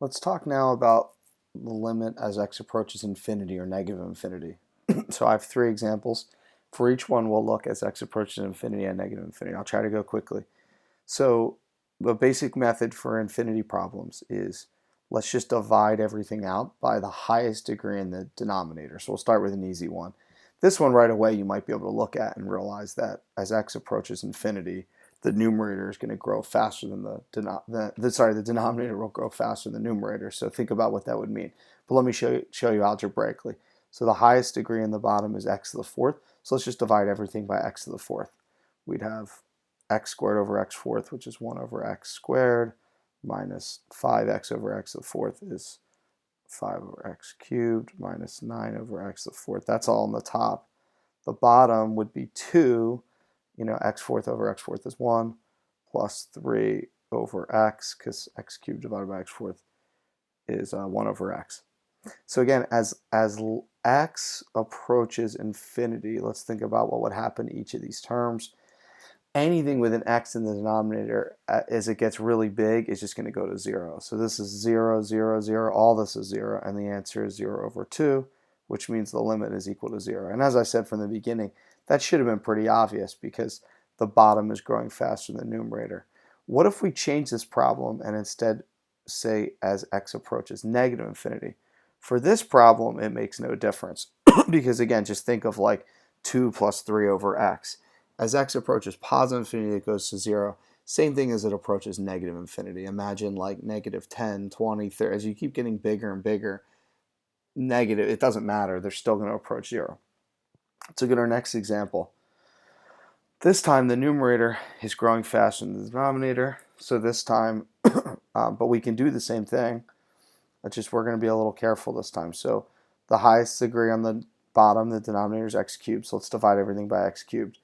Let's talk now about the limit as x approaches infinity or negative infinity. So I have three examples. For each one, we'll look as x approaches infinity and negative infinity. I'll try to go quickly. So the basic method for infinity problems is let's just divide everything out by the highest degree in the denominator. So we'll start with an easy one. This one right away you might be able to look at and realize that as x approaches infinity, the numerator is going to grow faster than the denominator will grow faster than the numerator. So think about what that would mean. But let me show you algebraically. So the highest degree in the bottom is x to the fourth. So let's just divide everything by x to the fourth. We'd have x squared over x fourth, which is 1 over x squared, minus 5x over x to the fourth is 5 over x cubed, minus 9 over x to the fourth. That's all on the top. The bottom would be 2, x fourth over x fourth is 1, plus 3 over x, because x cubed divided by x fourth is 1 over x. So again, as x approaches infinity, let's think about what would happen to each of these terms. Anything with an x in the denominator, as it gets really big, is just going to go to 0. So this is 0, 0, 0, all this is 0, and the answer is 0 over 2, which means the limit is equal to 0. And as I said from the beginning, that should have been pretty obvious because the bottom is growing faster than the numerator. What if we change this problem and instead say as x approaches negative infinity? For this problem, it makes no difference because, again, just think of like 2 plus 3 over x. As x approaches positive infinity, it goes to 0. Same thing as it approaches negative infinity. Imagine like negative 10, 20, 30. As you keep getting bigger and bigger, negative, it doesn't matter. They're still going to approach 0. Let's look at our next example. This time the numerator is growing faster than the denominator. So this time, but we can do the same thing. It's just we're going to be a little careful this time. So the highest degree on the bottom, the denominator is x cubed. So let's divide everything by x cubed.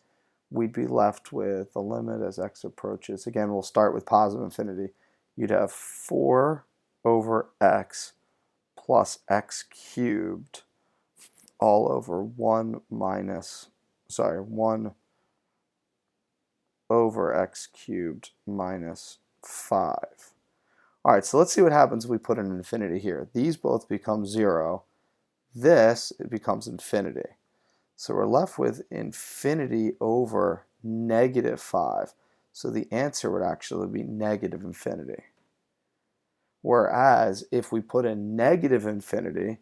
We'd be left with the limit as x approaches. Again, we'll start with positive infinity. You'd have 4 over x plus x cubed all over 1 over x cubed minus 5. All right, so let's see what happens if we put an infinity here. These both become 0. This, it becomes infinity. So we're left with infinity over negative 5. So the answer would actually be negative infinity. Whereas if we put in negative infinity,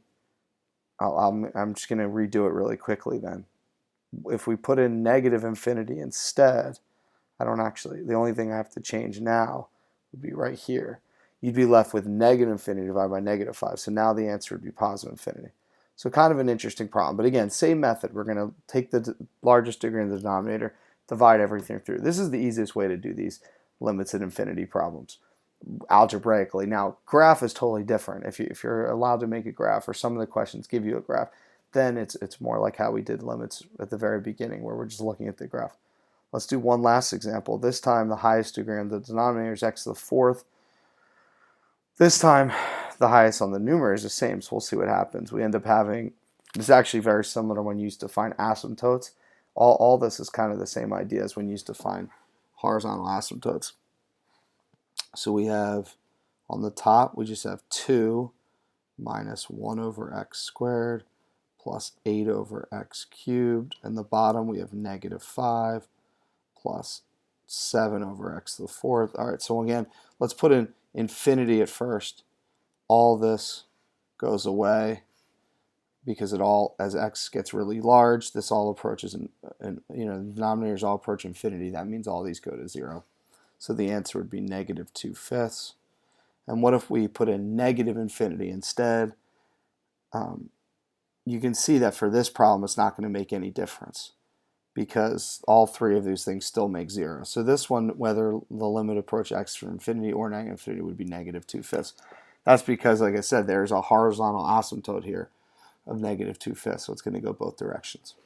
I'm just going to redo it really quickly then. If we put in negative infinity instead, the only thing I have to change now would be right here. You'd be left with negative infinity divided by negative 5. So now the answer would be positive infinity. So kind of an interesting problem. But again, same method. We're going to take the largest degree in the denominator, divide everything through. This is the easiest way to do these limits at infinity problems algebraically. Now, graph is totally different. If you're allowed to make a graph, or some of the questions give you a graph, then it's more like how we did limits at the very beginning, where we're just looking at the graph. Let's do one last example. This time, the highest degree in the denominator is x to the fourth. This time, the highest on the numerator is the same, so we'll see what happens. We end up having, this is actually very similar to when you used to find asymptotes. All this is kind of the same idea as when you used to find horizontal asymptotes. So we have, on the top, we just have 2 minus 1 over x squared plus 8 over x cubed. And the bottom, we have negative 5 plus 7 over x to the fourth. All right, so again, let's put in infinity at first. All this goes away because as x gets really large, this all approaches, the denominators all approach infinity. That means all these go to 0. So the answer would be negative 2/5. And what if we put in negative infinity instead? You can see that for this problem, it's not going to make any difference because all three of these things still make 0. So this one, whether the limit approach x to infinity or negative infinity, would be negative 2/5. That's because, like I said, there's a horizontal asymptote here of negative 2/5, so it's going to go both directions.